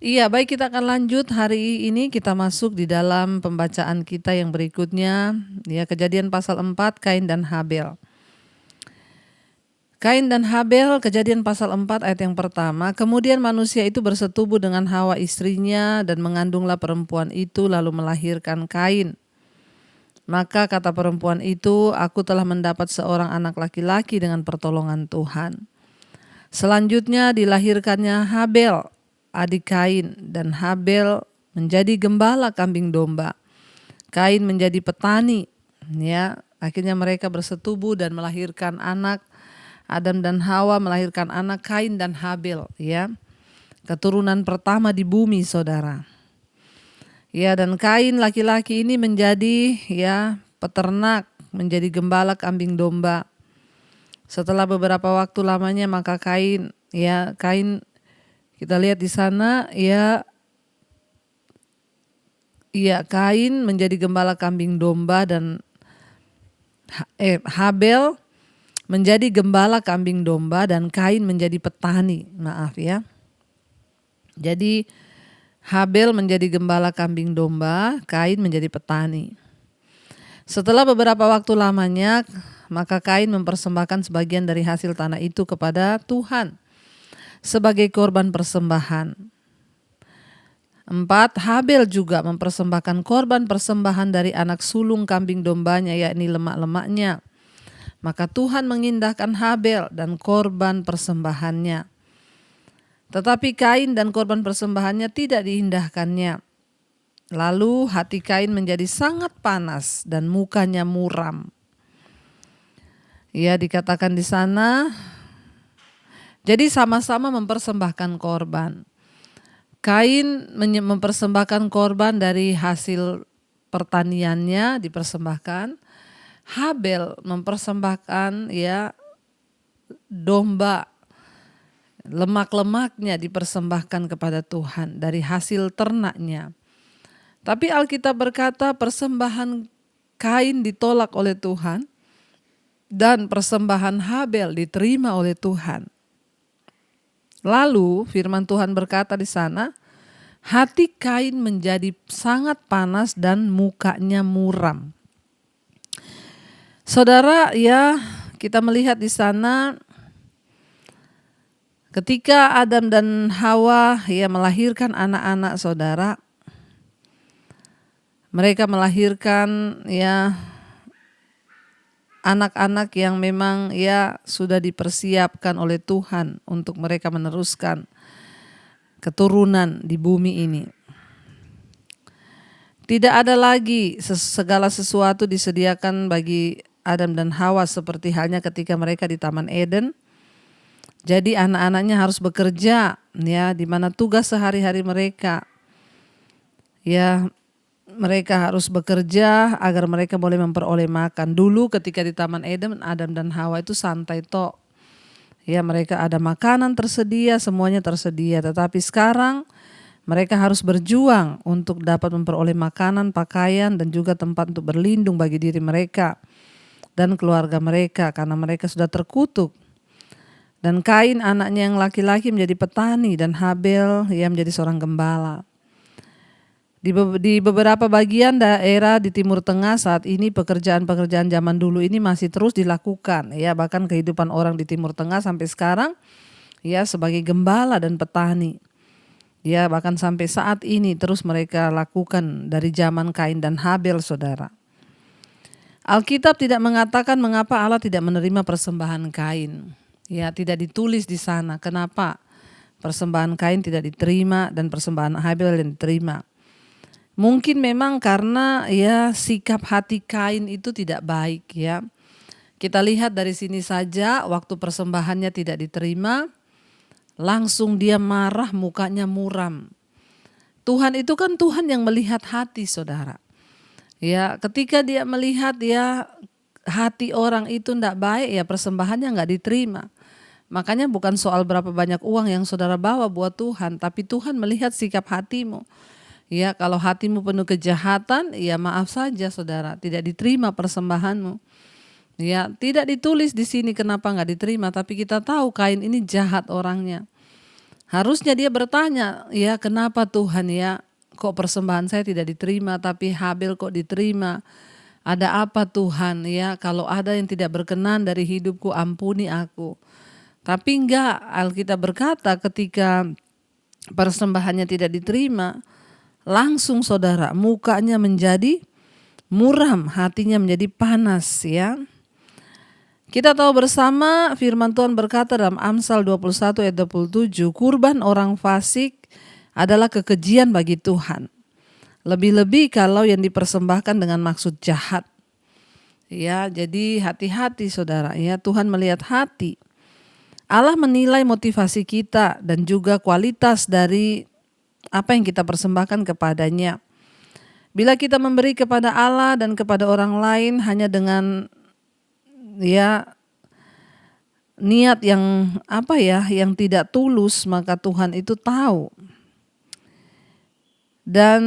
Iya, baik, kita akan lanjut hari ini kita masuk di dalam pembacaan kita yang berikutnya, ya, Kejadian pasal 4, Kain dan Habel. Kain dan Habel, Kejadian pasal 4 ayat yang pertama. Kemudian manusia itu bersetubuh dengan Hawa istrinya dan mengandunglah perempuan itu lalu melahirkan Kain. Maka kata perempuan itu, aku telah mendapat seorang anak laki-laki dengan pertolongan Tuhan. Selanjutnya dilahirkannya Habel, adik Kain, dan Habel menjadi gembala kambing domba. Kain menjadi petani, ya. Akhirnya mereka bersetubuh dan melahirkan anak. Adam dan Hawa melahirkan anak Kain dan Habel, ya. Keturunan pertama di bumi, saudara. Ya, dan Kain laki-laki ini menjadi, ya, peternak, menjadi gembala kambing domba. Setelah beberapa waktu lamanya maka Kain, ya, Kain kita lihat di sana, ya, Kain menjadi gembala kambing domba dan Habel menjadi gembala kambing domba dan Kain menjadi petani. Maaf, ya. Jadi Habel menjadi gembala kambing domba, Kain menjadi petani. Setelah beberapa waktu lamanya, maka Kain mempersembahkan sebagian dari hasil tanah itu kepada Tuhan sebagai korban persembahan. 4. Habel juga mempersembahkan korban persembahan dari anak sulung kambing dombanya, yakni lemak-lemaknya. Maka Tuhan mengindahkan Habel dan korban persembahannya. Tetapi Kain dan korban persembahannya tidak diindahkannya. Lalu hati Kain menjadi sangat panas dan mukanya muram. Ya, dikatakan di sana, jadi sama-sama mempersembahkan korban. Kain mempersembahkan korban dari hasil pertaniannya dipersembahkan. Habel mempersembahkan, ya, domba, lemak-lemaknya dipersembahkan kepada Tuhan dari hasil ternaknya. Tapi Alkitab berkata persembahan Kain ditolak oleh Tuhan dan persembahan Habel diterima oleh Tuhan. Lalu firman Tuhan berkata di sana, hati Kain menjadi sangat panas dan mukanya muram. Saudara, ya, kita melihat di sana ketika Adam dan Hawa, ya, melahirkan anak-anak, saudara, mereka melahirkan, ya, anak-anak yang memang, ya, sudah dipersiapkan oleh Tuhan untuk mereka meneruskan keturunan di bumi ini. Tidak ada lagi segala sesuatu disediakan bagi Adam dan Hawa seperti halnya ketika mereka di Taman Eden. Jadi anak-anaknya harus bekerja, ya, di mana tugas sehari-hari mereka, ya, mereka harus bekerja agar mereka boleh memperoleh makan. Dulu ketika di Taman Eden, Adam dan Hawa itu santai tok. Ya, mereka ada makanan tersedia, semuanya tersedia. Tetapi sekarang mereka harus berjuang untuk dapat memperoleh makanan, pakaian, dan juga tempat untuk berlindung bagi diri mereka dan keluarga mereka karena mereka sudah terkutuk. Dan Kain anaknya yang laki-laki menjadi petani dan Habel, ia menjadi seorang gembala. Di beberapa bagian daerah di Timur Tengah saat ini pekerjaan-pekerjaan zaman dulu ini masih terus dilakukan, ya, bahkan kehidupan orang di Timur Tengah sampai sekarang, ya, sebagai gembala dan petani. Ya, bahkan sampai saat ini terus mereka lakukan dari zaman Kain dan Habel, saudara. Alkitab tidak mengatakan mengapa Allah tidak menerima persembahan Kain. Ya, tidak ditulis di sana kenapa persembahan Kain tidak diterima dan persembahan Habel yang diterima. Mungkin memang karena, ya, sikap hati Kain itu tidak baik, ya. Kita lihat dari sini saja waktu persembahannya tidak diterima, langsung dia marah, mukanya muram. Tuhan itu kan Tuhan yang melihat hati, saudara. Ya, ketika dia melihat, ya, hati orang itu tidak baik, ya, persembahannya nggak diterima. Makanya bukan soal berapa banyak uang yang saudara bawa buat Tuhan, tapi Tuhan melihat sikap hatimu. Ya, kalau hatimu penuh kejahatan, ya maaf saja, saudara, tidak diterima persembahanmu. Ya, tidak ditulis di sini kenapa nggak diterima, tapi kita tahu Kain ini jahat orangnya. Harusnya dia bertanya, ya kenapa Tuhan ya, kok persembahan saya tidak diterima tapi Habel kok diterima? Ada apa Tuhan ya, kalau ada yang tidak berkenan dari hidupku ampuni aku. Tapi enggak, Alkitab berkata ketika persembahannya tidak diterima, langsung saudara mukanya menjadi muram, hatinya menjadi panas ya. Kita tahu bersama firman Tuhan berkata dalam Amsal 21 ayat 27, kurban orang fasik adalah kekejian bagi Tuhan. Lebih-lebih kalau yang dipersembahkan dengan maksud jahat. Ya, jadi hati-hati saudara ya, Tuhan melihat hati. Allah menilai motivasi kita dan juga kualitas dari apa yang kita persembahkan kepadanya. Bila kita memberi kepada Allah dan kepada orang lain hanya dengan ya niat yang yang tidak tulus, maka Tuhan itu tahu. Dan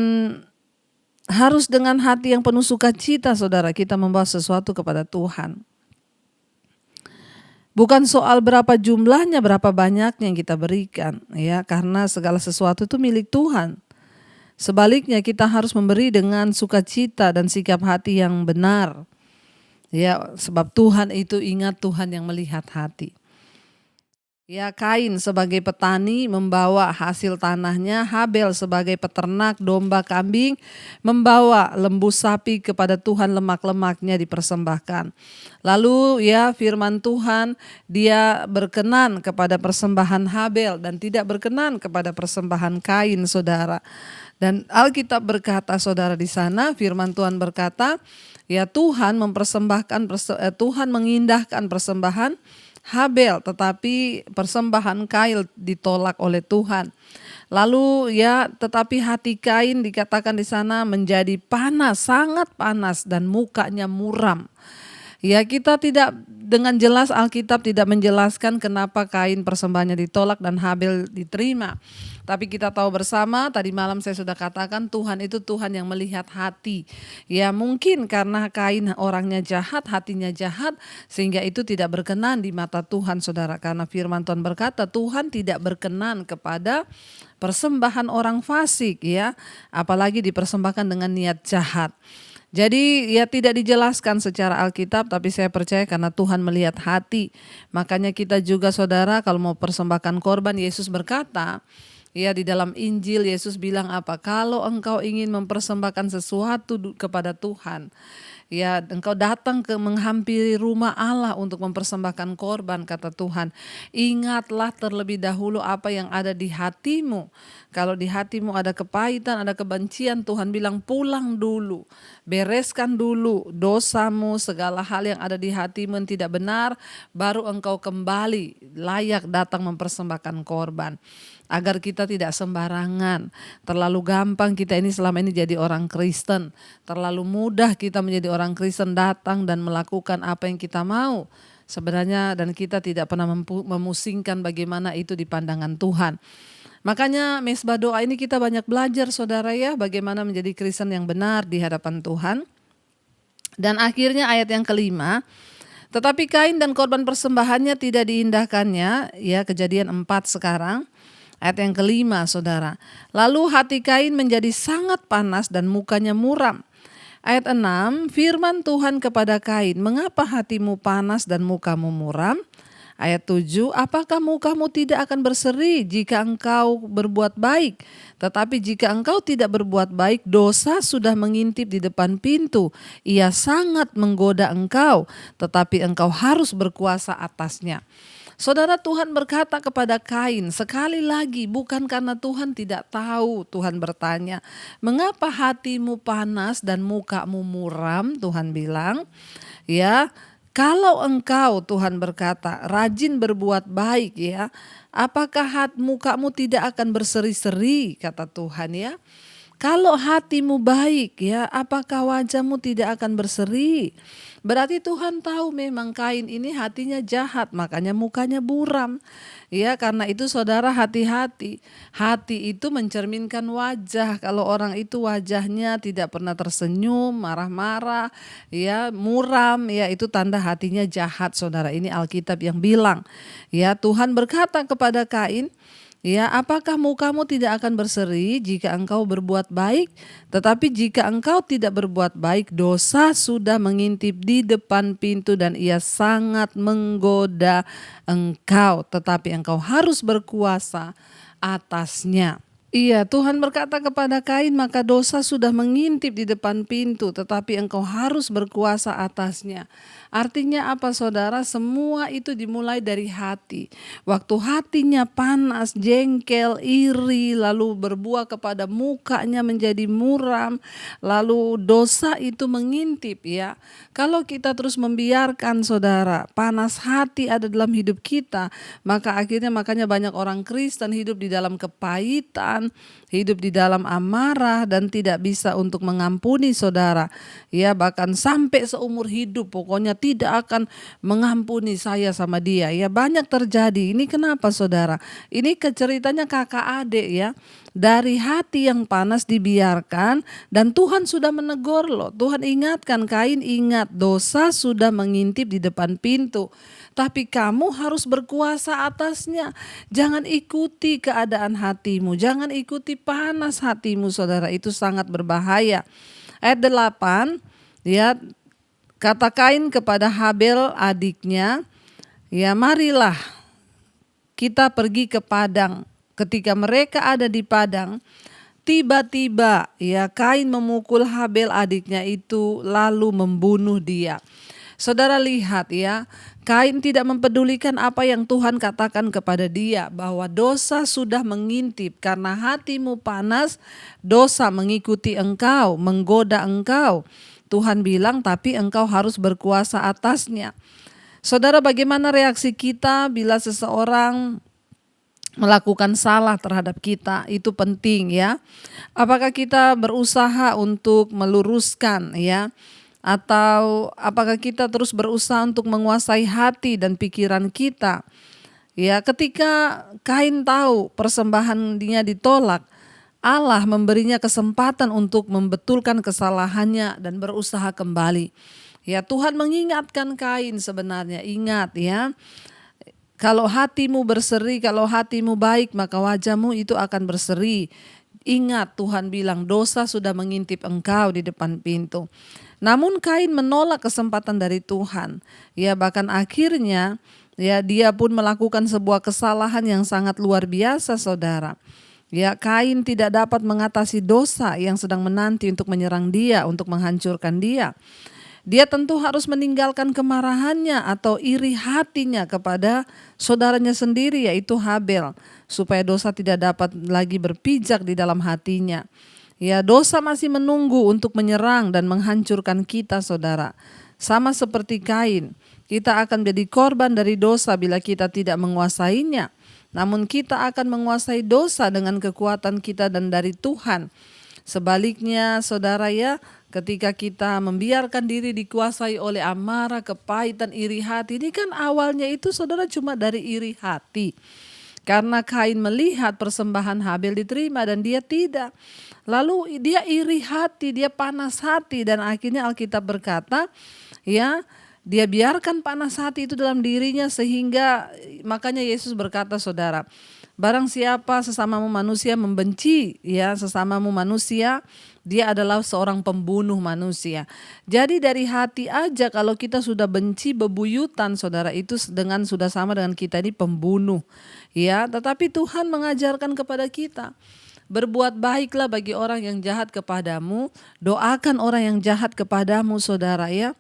harus dengan hati yang penuh sukacita saudara kita membawa sesuatu kepada Tuhan. Bukan soal berapa jumlahnya, berapa banyaknya yang kita berikan ya, karena segala sesuatu itu milik Tuhan. Sebaliknya kita harus memberi dengan sukacita dan sikap hati yang benar. Ya, sebab Tuhan itu ingat Tuhan yang melihat hati. Ya, Kain sebagai petani membawa hasil tanahnya, Habel sebagai peternak domba kambing membawa lembu sapi kepada Tuhan, lemak-lemaknya dipersembahkan. Lalu ya firman Tuhan, dia berkenan kepada persembahan Habel dan tidak berkenan kepada persembahan Kain saudara. Dan Alkitab berkata saudara di sana, firman Tuhan berkata, ya Tuhan Tuhan mengindahkan persembahan Habel, tetapi persembahan Kain ditolak oleh Tuhan. Lalu ya, tetapi hati Kain dikatakan di sana menjadi panas, sangat panas dan mukanya muram. Ya, kita tidak dengan jelas, Alkitab tidak menjelaskan kenapa Kain persembahannya ditolak dan Habel diterima. Tapi kita tahu bersama, tadi malam saya sudah katakan Tuhan itu Tuhan yang melihat hati. Ya mungkin karena Kain orangnya jahat, hatinya jahat, sehingga itu tidak berkenan di mata Tuhan saudara. Karena firman Tuhan berkata Tuhan tidak berkenan kepada persembahan orang fasik ya, apalagi dipersembahkan dengan niat jahat. Jadi ya tidak dijelaskan secara Alkitab, tapi saya percaya karena Tuhan melihat hati. Makanya kita juga saudara kalau mau persembahkan korban, Yesus berkata, ya di dalam Injil Yesus bilang apa? Kalau engkau ingin mempersembahkan sesuatu kepada Tuhan, ya engkau datang menghampiri rumah Allah untuk mempersembahkan korban, kata Tuhan. Ingatlah terlebih dahulu apa yang ada di hatimu. Kalau di hatimu ada kepahitan, ada kebencian, Tuhan bilang pulang dulu. Bereskan dulu dosamu, segala hal yang ada di hatimu yang tidak benar, baru engkau kembali layak datang mempersembahkan korban. Agar kita tidak sembarangan, terlalu gampang kita ini selama ini jadi orang Kristen. Terlalu mudah kita menjadi orang Kristen, datang dan melakukan apa yang kita mau. Sebenarnya dan kita tidak pernah memusingkan bagaimana itu di pandangan Tuhan. Makanya mesbah doa ini kita banyak belajar saudara ya, bagaimana menjadi Kristen yang benar di hadapan Tuhan. Dan akhirnya ayat yang kelima, tetapi Kain dan korban persembahannya tidak diindahkannya, ya Kejadian 4 sekarang. Ayat yang kelima saudara, lalu hati Kain menjadi sangat panas dan mukanya muram. Ayat 6, firman Tuhan kepada Kain, mengapa hatimu panas dan mukamu muram? Ayat 7, apakah mukamu tidak akan berseri jika engkau berbuat baik? Tetapi jika engkau tidak berbuat baik, dosa sudah mengintip di depan pintu. Ia sangat menggoda engkau, tetapi engkau harus berkuasa atasnya. Saudara, Tuhan berkata kepada Kain, sekali lagi bukan karena Tuhan tidak tahu. Tuhan bertanya, mengapa hatimu panas dan mukamu muram? Tuhan bilang, ya, kalau engkau, Tuhan berkata, rajin berbuat baik ya, apakah mukamu tidak akan berseri-seri, kata Tuhan ya. Kalau hatimu baik ya, apakah wajahmu tidak akan berseri? Berarti Tuhan tahu memang Kain ini hatinya jahat, makanya mukanya buram. Ya, karena itu saudara hati-hati. Hati itu mencerminkan wajah. Kalau orang itu wajahnya tidak pernah tersenyum, marah-marah, ya, muram, ya itu tanda hatinya jahat, saudara. Ini Alkitab yang bilang. Ya, Tuhan berkata kepada Kain, Ya, apakah mukamu tidak akan berseri jika engkau berbuat baik? Tetapi jika engkau tidak berbuat baik, dosa sudah mengintip di depan pintu dan ia sangat menggoda engkau. Tetapi engkau harus berkuasa atasnya. Iya, Tuhan berkata kepada Kain, maka dosa sudah mengintip di depan pintu, tetapi engkau harus berkuasa atasnya. Artinya apa saudara? Semua itu dimulai dari hati. Waktu hatinya panas, jengkel, iri, lalu berbuah kepada mukanya menjadi muram, lalu dosa itu mengintip ya. Kalau kita terus membiarkan saudara, panas hati ada dalam hidup kita, maka akhirnya makanya banyak orang Kristen hidup di dalam kepahitan, hidup di dalam amarah dan tidak bisa untuk mengampuni saudara. Ya, bahkan sampai seumur hidup pokoknya tidak akan mengampuni saya sama dia. Ya, banyak terjadi. Ini kenapa saudara? Ini ceritanya kakak adik ya. Dari hati yang panas dibiarkan dan Tuhan sudah menegur loh. Tuhan ingatkan Kain, ingat dosa sudah mengintip di depan pintu. Tapi kamu harus berkuasa atasnya. Jangan ikuti keadaan hatimu. Jangan ikuti panas hatimu saudara. Itu sangat berbahaya. Ayat 8 ya, kata Kain kepada Habel adiknya, ya marilah kita pergi ke padang. Ketika mereka ada di padang, tiba-tiba ya Kain memukul Habel adiknya itu lalu membunuh dia. Saudara lihat ya, Kain tidak mempedulikan apa yang Tuhan katakan kepada dia, bahwa dosa sudah mengintip karena hatimu panas, dosa mengikuti engkau, menggoda engkau. Tuhan bilang tapi engkau harus berkuasa atasnya. Saudara, bagaimana reaksi kita bila seseorang melakukan salah terhadap kita? Itu penting ya. Apakah kita berusaha untuk meluruskan ya? Atau apakah kita terus berusaha untuk menguasai hati dan pikiran kita? Ya, ketika Kain tahu persembahannya ditolak, Allah memberinya kesempatan untuk membetulkan kesalahannya dan berusaha kembali. Ya, Tuhan mengingatkan Kain sebenarnya, ingat ya. Kalau hatimu berseri, kalau hatimu baik, maka wajahmu itu akan berseri. Ingat, Tuhan bilang dosa sudah mengintip engkau di depan pintu. Namun Kain menolak kesempatan dari Tuhan. Ya, bahkan akhirnya ya dia pun melakukan sebuah kesalahan yang sangat luar biasa saudara. Ya, Kain tidak dapat mengatasi dosa yang sedang menanti untuk menyerang dia, untuk menghancurkan dia. Dia tentu harus meninggalkan kemarahannya atau iri hatinya kepada saudaranya sendiri, yaitu Habel, supaya dosa tidak dapat lagi berpijak di dalam hatinya. Ya, dosa masih menunggu untuk menyerang dan menghancurkan kita saudara. Sama seperti Kain, kita akan menjadi korban dari dosa bila kita tidak menguasainya. Namun kita akan menguasai dosa dengan kekuatan kita dan dari Tuhan. Sebaliknya saudara ya, ketika kita membiarkan diri dikuasai oleh amarah, kepahitan, iri hati, ini kan awalnya itu saudara cuma dari iri hati. Karena Kain melihat persembahan Habel diterima dan dia tidak. Lalu dia iri hati, dia panas hati dan akhirnya Alkitab berkata ya, dia biarkan panas hati itu dalam dirinya sehingga makanya Yesus berkata saudara, barang siapa sesamamu manusia membenci ya sesamamu manusia, dia adalah seorang pembunuh manusia. Jadi dari hati aja kalau kita sudah benci bebuyutan saudara, itu sudah sama dengan kita ini pembunuh. Ya, tetapi Tuhan mengajarkan kepada kita, berbuat baiklah bagi orang yang jahat kepadamu, doakan orang yang jahat kepadamu saudara ya.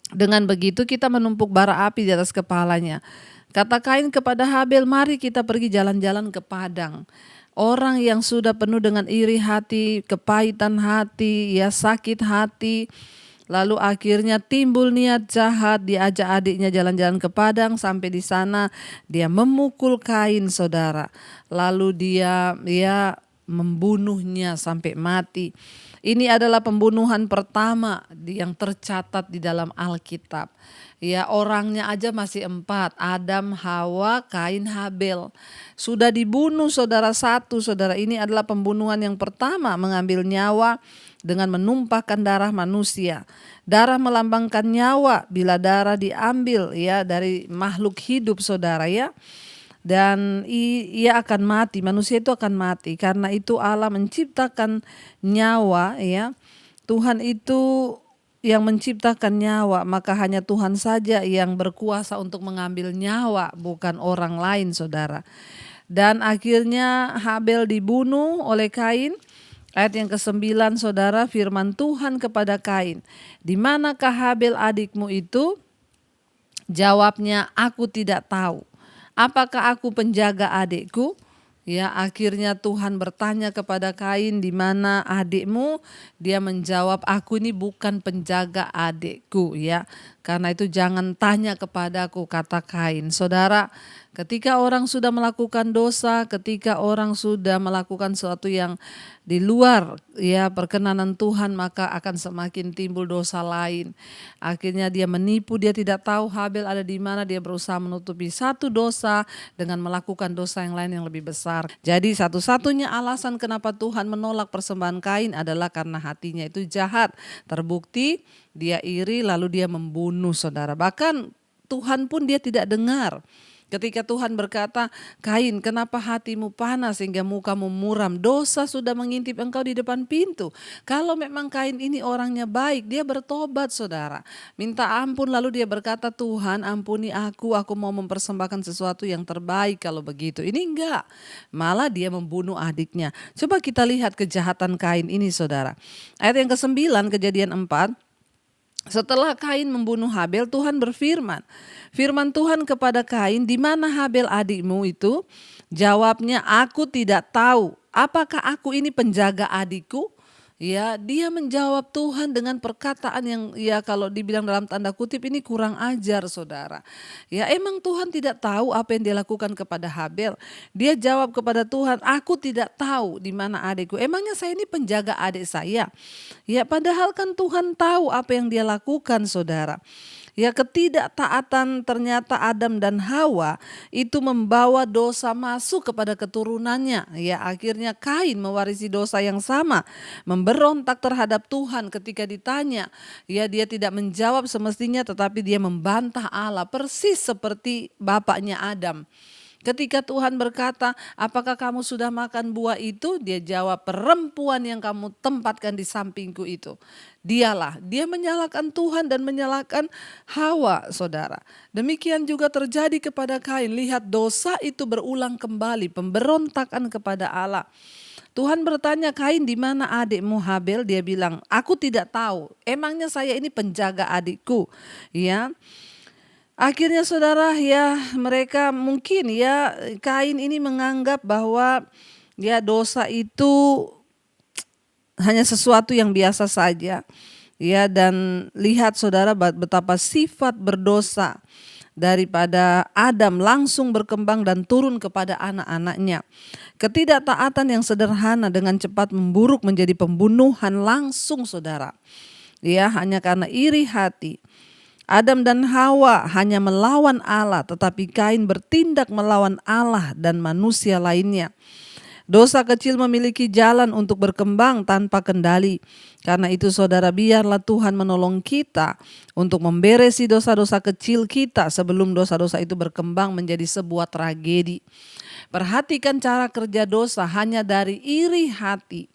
Dengan begitu kita menumpuk bara api di atas kepalanya. Kata Kain kepada Habel, mari kita pergi jalan-jalan ke padang. Orang yang sudah penuh dengan iri hati, kepahitan hati, ya sakit hati, lalu akhirnya timbul niat jahat, diajak adiknya jalan-jalan ke padang, sampai di sana dia memukul Kain saudara. Lalu dia membunuhnya sampai mati. Ini adalah pembunuhan pertama yang tercatat di dalam Alkitab. Ya, orangnya aja masih 4, Adam, Hawa, Kain, Habel. Sudah dibunuh saudara satu, saudara. Ini adalah pembunuhan yang pertama, mengambil nyawa dengan menumpahkan darah manusia. Darah melambangkan nyawa, bila darah diambil ya dari makhluk hidup saudara ya. dan ia akan mati, manusia itu akan mati. Karena itu Allah menciptakan nyawa, ya. Tuhan itu yang menciptakan nyawa, maka hanya Tuhan saja yang berkuasa untuk mengambil nyawa, bukan orang lain, saudara. Dan akhirnya Habel dibunuh oleh Kain. Ayat yang ke-9, saudara, firman Tuhan kepada Kain, "Di manakah Habel adikmu itu?" Jawabnya, "Aku tidak tahu. Apakah aku penjaga adikku?" Ya, akhirnya Tuhan bertanya kepada Kain, "Di mana adikmu?" Dia menjawab, "Aku ini bukan penjaga adikku." Ya, karena itu jangan tanya kepadaku, kata Kain. Saudara, ketika orang sudah melakukan dosa, ketika orang sudah melakukan sesuatu yang di luar ya perkenanan Tuhan, maka akan semakin timbul dosa lain. Akhirnya dia menipu, dia tidak tahu Habel ada di mana, dia berusaha menutupi satu dosa dengan melakukan dosa yang lain yang lebih besar. Jadi satu-satunya alasan kenapa Tuhan menolak persembahan Kain adalah karena hatinya itu jahat. Terbukti dia iri lalu dia membunuh, saudara. Bahkan Tuhan pun dia tidak dengar. Ketika Tuhan berkata, "Kain, kenapa hatimu panas sehingga mukamu muram? Dosa sudah mengintip engkau di depan pintu." Kalau memang Kain ini orangnya baik, dia bertobat, saudara. Minta ampun lalu dia berkata, "Tuhan, ampuni aku mau mempersembahkan sesuatu yang terbaik kalau begitu." Ini enggak. Malah dia membunuh adiknya. Coba kita lihat kejahatan Kain ini, saudara. Ayat yang ke-9, Kejadian 4. Setelah Kain membunuh Habel, Tuhan berfirman. Firman Tuhan kepada Kain, "Di mana Habel adikmu itu?" Jawabnya, "Aku tidak tahu. Apakah aku ini penjaga adikku?" Ya, dia menjawab Tuhan dengan perkataan yang ya kalau dibilang dalam tanda kutip ini kurang ajar, saudara. Ya, emang Tuhan tidak tahu apa yang dia lakukan kepada Habel. Dia jawab kepada Tuhan, "Aku tidak tahu di mana adikku." Emangnya saya ini penjaga adik saya? Ya, padahal kan Tuhan tahu apa yang dia lakukan, saudara. Ya, ketidaktaatan ternyata Adam dan Hawa itu membawa dosa masuk kepada keturunannya. Ya, akhirnya Kain mewarisi dosa yang sama, memberontak terhadap Tuhan ketika ditanya. Ya, dia tidak menjawab semestinya tetapi dia membantah Allah persis seperti bapaknya Adam. Ketika Tuhan berkata, "Apakah kamu sudah makan buah itu?" Dia jawab, "Perempuan yang kamu tempatkan di sampingku itu." Dia menyalahkan Tuhan dan menyalahkan Hawa, saudara. Demikian juga terjadi kepada Kain. Lihat, dosa itu berulang kembali, pemberontakan kepada Allah. Tuhan bertanya, "Kain, di mana adikmu Habel?" Dia bilang, "Aku tidak tahu. Emangnya saya ini penjaga adikku?" Ya. Akhirnya, saudara, ya mereka mungkin ya Kain ini menganggap bahwa ya dosa itu hanya sesuatu yang biasa saja. Ya, dan lihat, saudara, betapa sifat berdosa daripada Adam langsung berkembang dan turun kepada anak-anaknya. Ketidaktaatan yang sederhana dengan cepat memburuk menjadi pembunuhan langsung, saudara. Ya, hanya karena iri hati. Adam dan Hawa hanya melawan Allah, tetapi Kain bertindak melawan Allah dan manusia lainnya. Dosa kecil memiliki jalan untuk berkembang tanpa kendali. Karena itu, saudara, biarlah Tuhan menolong kita untuk memberesi dosa-dosa kecil kita sebelum dosa-dosa itu berkembang menjadi sebuah tragedi. Perhatikan cara kerja dosa hanya dari iri hati.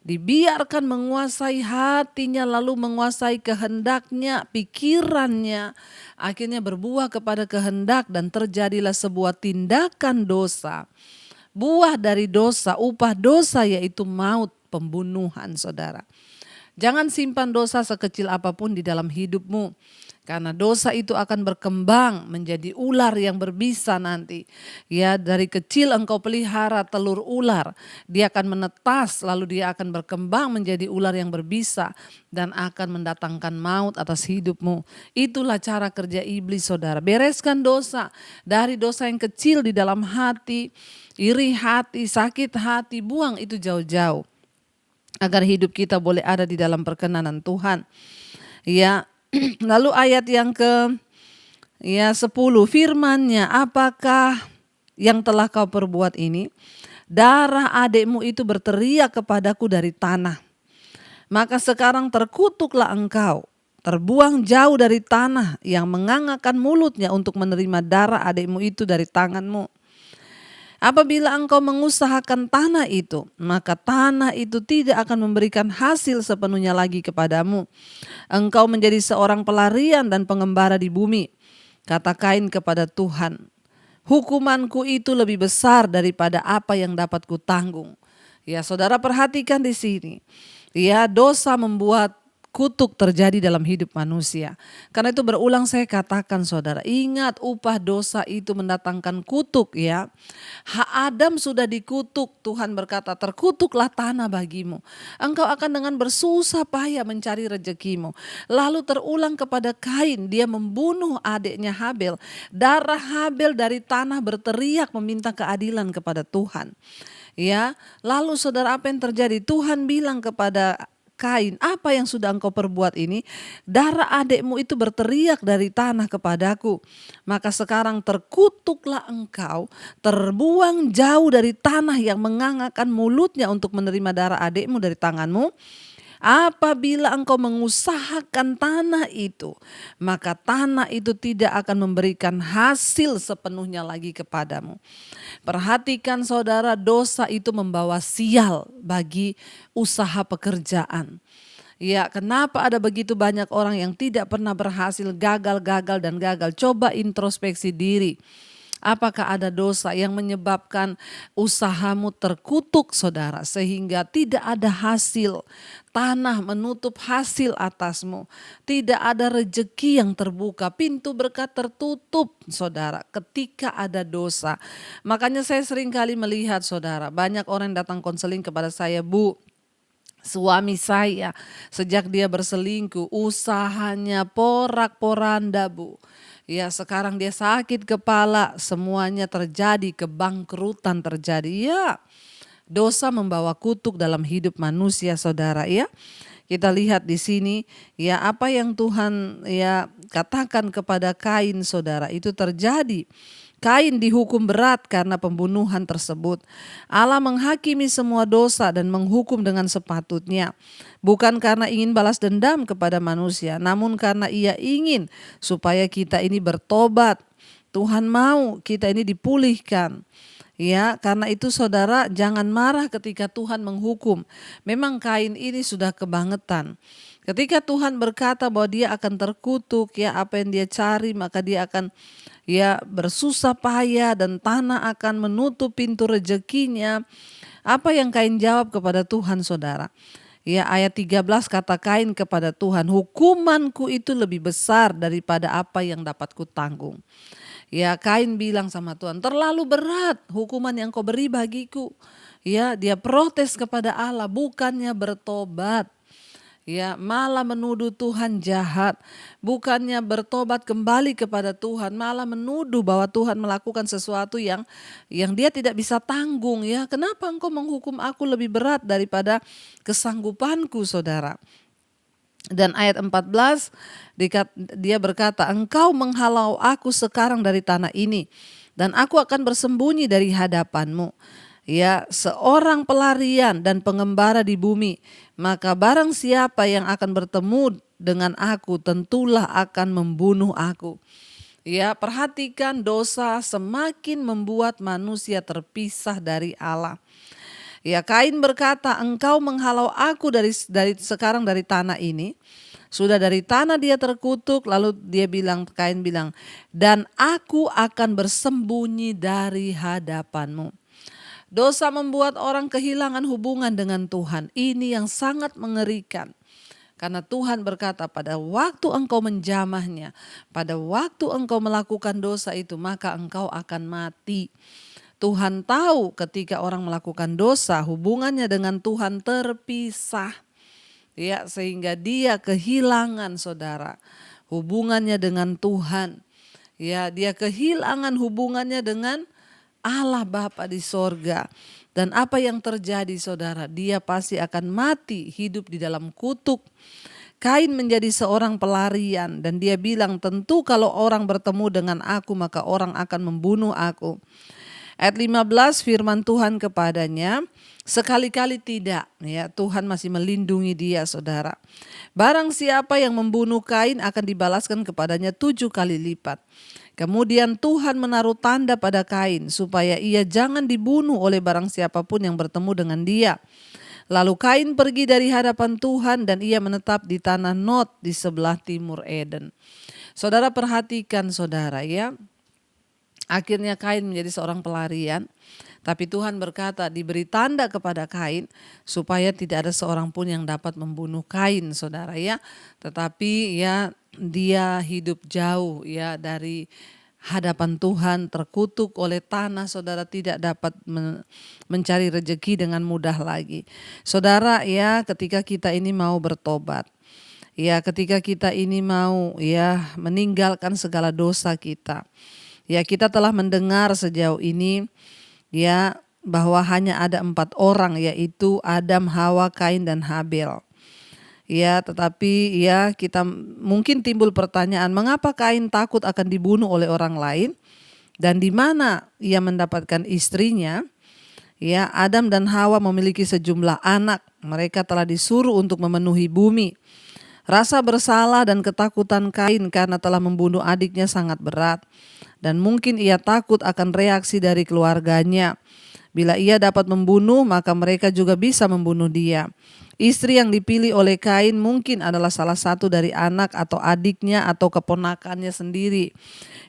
Dibiarkan menguasai hatinya, lalu menguasai kehendaknya, pikirannya, akhirnya berbuah kepada kehendak dan terjadilah sebuah tindakan dosa. Buah dari dosa, upah dosa yaitu maut, pembunuhan, saudara. Jangan simpan dosa sekecil apapun di dalam hidupmu. Karena dosa itu akan berkembang menjadi ular yang berbisa nanti. Ya, dari kecil engkau pelihara telur ular. Dia akan menetas lalu dia akan berkembang menjadi ular yang berbisa. Dan akan mendatangkan maut atas hidupmu. Itulah cara kerja iblis, saudara. Bereskan dosa. Dari dosa yang kecil di dalam hati, iri hati, sakit hati, buang itu jauh-jauh. Agar hidup kita boleh ada di dalam perkenanan Tuhan. Ya. Lalu ayat yang ke 10, firman-Nya, "Apakah yang telah kau perbuat ini? Darah adikmu itu berteriak kepadaku dari tanah. Maka sekarang terkutuklah engkau, terbuang jauh dari tanah yang mengangakkan mulutnya untuk menerima darah adikmu itu dari tanganmu." Apabila engkau mengusahakan tanah itu, maka tanah itu tidak akan memberikan hasil sepenuhnya lagi kepadamu. Engkau menjadi seorang pelarian dan pengembara di bumi. Kata Kain kepada Tuhan, hukumanku itu lebih besar daripada apa yang dapat kutanggung. Ya, saudara perhatikan di sini. Ya, dosa membuat kutuk terjadi dalam hidup manusia. Karena itu berulang saya katakan saudara, ingat upah dosa itu mendatangkan kutuk ya. Adam sudah dikutuk, Tuhan berkata terkutuklah tanah bagimu. Engkau akan dengan bersusah payah mencari rezekimu. Lalu terulang kepada Kain, dia membunuh adiknya Habel. Darah Habel dari tanah berteriak meminta keadilan kepada Tuhan. Ya, lalu saudara apa yang terjadi? Tuhan bilang kepada Kain, apa yang sudah engkau perbuat ini? Darah adikmu itu berteriak dari tanah kepadaku. Maka sekarang terkutuklah engkau, terbuang jauh dari tanah yang mengangakkan mulutnya untuk menerima darah adikmu dari tanganmu. Apabila engkau mengusahakan tanah itu, maka tanah itu tidak akan memberikan hasil sepenuhnya lagi kepadamu. Perhatikan saudara, dosa itu membawa sial bagi usaha pekerjaan. Ya, kenapa ada begitu banyak orang yang tidak pernah berhasil, gagal dan gagal? Coba introspeksi diri. Apakah ada dosa yang menyebabkan usahamu terkutuk saudara sehingga tidak ada hasil, tanah menutup hasil atasmu, tidak ada rejeki yang terbuka, pintu berkat tertutup saudara ketika ada dosa. Makanya saya sering kali melihat saudara, banyak orang yang datang konseling kepada saya, Bu, suami saya sejak dia berselingkuh usahanya porak-poranda Bu. Ya sekarang dia sakit kepala, semuanya terjadi, kebangkrutan terjadi. Ya, dosa membawa kutuk dalam hidup manusia saudara ya. Kita lihat di sini ya apa yang Tuhan ya katakan kepada Kain saudara itu terjadi. Kain dihukum berat karena pembunuhan tersebut. Allah menghakimi semua dosa dan menghukum dengan sepatutnya. Bukan karena ingin balas dendam kepada manusia, namun karena Ia ingin supaya kita ini bertobat. Tuhan mau kita ini dipulihkan. Ya, karena itu saudara jangan marah ketika Tuhan menghukum. Memang Kain ini sudah kebangetan. Ketika Tuhan berkata bahwa dia akan terkutuk, ya apa yang dia cari maka dia akan ya bersusah payah dan tanah akan menutup pintu rezekinya. Apa yang Kain jawab kepada Tuhan saudara? Ya ayat 13 kata Kain kepada Tuhan, hukumanku itu lebih besar daripada apa yang dapat kutanggung. Ya Kain bilang sama Tuhan, terlalu berat hukuman yang kau beri bagiku. Ya dia protes kepada Allah, bukannya bertobat. Ya malah menuduh Tuhan jahat, bukannya bertobat kembali kepada Tuhan, malah menuduh bahwa Tuhan melakukan sesuatu yang dia tidak bisa tanggung. Ya kenapa engkau menghukum aku lebih berat daripada kesanggupanku saudara. Dan ayat 14 dia berkata, engkau menghalau aku sekarang dari tanah ini dan aku akan bersembunyi dari hadapanmu. Ya, seorang pelarian dan pengembara di bumi, maka barang siapa yang akan bertemu dengan aku tentulah akan membunuh aku. Ya, perhatikan dosa semakin membuat manusia terpisah dari Allah. Ya, Kain berkata, engkau menghalau aku dari sekarang dari tanah ini. Sudah dari tanah dia terkutuk, lalu Kain bilang, dan aku akan bersembunyi dari hadapanmu. Dosa membuat orang kehilangan hubungan dengan Tuhan. Ini yang sangat mengerikan. Karena Tuhan berkata pada waktu engkau menjamahnya, pada waktu engkau melakukan dosa itu, maka engkau akan mati. Tuhan tahu ketika orang melakukan dosa, hubungannya dengan Tuhan terpisah. Ya, sehingga dia kehilangan saudara hubungannya dengan Tuhan. Ya, dia kehilangan hubungannya dengan Allah Bapa di sorga. Dan apa yang terjadi saudara? Dia pasti akan mati hidup di dalam kutuk. Kain menjadi seorang pelarian dan dia bilang tentu kalau orang bertemu dengan aku maka orang akan membunuh aku. Ayat 15 firman Tuhan kepadanya, sekali-kali tidak, ya Tuhan masih melindungi dia saudara. Barang siapa yang membunuh Kain akan dibalaskan kepadanya 7 kali lipat. Kemudian Tuhan menaruh tanda pada Kain supaya ia jangan dibunuh oleh barang siapapun yang bertemu dengan dia. Lalu Kain pergi dari hadapan Tuhan dan ia menetap di tanah Nod di sebelah timur Eden. Saudara perhatikan saudara ya. Akhirnya Kain menjadi seorang pelarian. Tapi Tuhan berkata diberi tanda kepada Kain supaya tidak ada seorang pun yang dapat membunuh Kain saudara ya. Tetapi ya dia hidup jauh ya dari hadapan Tuhan, terkutuk oleh tanah, saudara tidak dapat mencari rezeki dengan mudah lagi. Saudara ya ketika kita ini mau bertobat, ya ketika kita ini mau ya meninggalkan segala dosa kita, ya kita telah mendengar sejauh ini ya bahwa hanya ada 4 orang yaitu Adam, Hawa, Kain dan Habel. Ya, tetapi ya kita mungkin timbul pertanyaan, mengapa Kain takut akan dibunuh oleh orang lain dan di mana ia mendapatkan istrinya? Ya, Adam dan Hawa memiliki sejumlah anak. Mereka telah disuruh untuk memenuhi bumi. Rasa bersalah dan ketakutan Kain karena telah membunuh adiknya sangat berat dan mungkin ia takut akan reaksi dari keluarganya. Bila ia dapat membunuh, maka mereka juga bisa membunuh dia. Istri yang dipilih oleh Kain mungkin adalah salah satu dari anak atau adiknya atau keponakannya sendiri.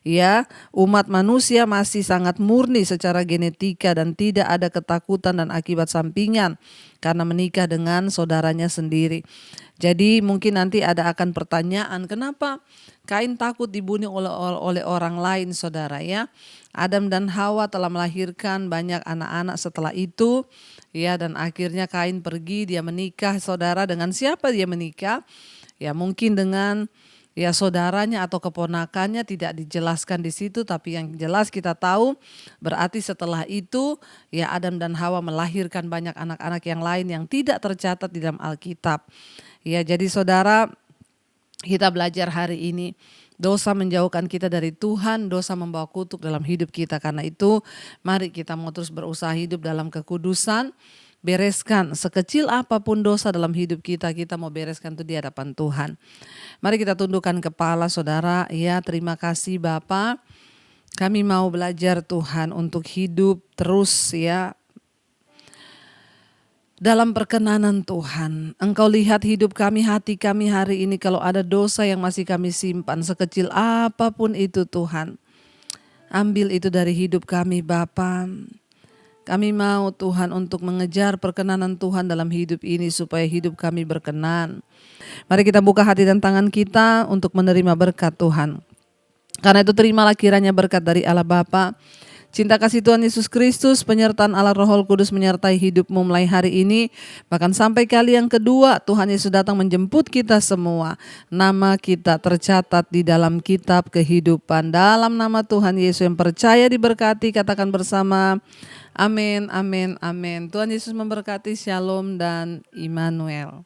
Ya, umat manusia masih sangat murni secara genetika dan tidak ada ketakutan dan akibat sampingan karena menikah dengan saudaranya sendiri. Jadi mungkin nanti ada akan pertanyaan, kenapa Kain takut dibunuh oleh orang lain saudara ya. Adam dan Hawa telah melahirkan banyak anak-anak setelah itu ya, dan akhirnya Kain pergi, dia menikah saudara. Dengan siapa dia menikah? Ya mungkin dengan ya saudaranya atau keponakannya, tidak dijelaskan di situ, tapi yang jelas kita tahu berarti setelah itu ya Adam dan Hawa melahirkan banyak anak-anak yang lain yang tidak tercatat di dalam Alkitab. Ya jadi saudara, kita belajar hari ini, dosa menjauhkan kita dari Tuhan, dosa membawa kutuk dalam hidup kita. Karena itu mari kita mau terus berusaha hidup dalam kekudusan, bereskan sekecil apapun dosa dalam hidup kita, kita mau bereskan itu di hadapan Tuhan. Mari kita tundukkan kepala saudara. Ya terima kasih Bapa, kami mau belajar Tuhan untuk hidup terus ya dalam perkenanan Tuhan. Engkau lihat hidup kami, hati kami hari ini, kalau ada dosa yang masih kami simpan sekecil apapun itu Tuhan, ambil itu dari hidup kami Bapa. Kami mau Tuhan untuk mengejar perkenanan Tuhan dalam hidup ini supaya hidup kami berkenan. Mari kita buka hati dan tangan kita untuk menerima berkat Tuhan. Karena itu terimalah kiranya berkat dari Allah Bapa, cinta kasih Tuhan Yesus Kristus, penyertaan Allah Roh Kudus menyertai hidupmu mulai hari ini. Bahkan sampai kali yang kedua Tuhan Yesus datang menjemput kita semua. Nama kita tercatat di dalam kitab kehidupan. Dalam nama Tuhan Yesus yang percaya diberkati, katakan bersama, amin, amin, amin. Tuhan Yesus memberkati, shalom dan Immanuel.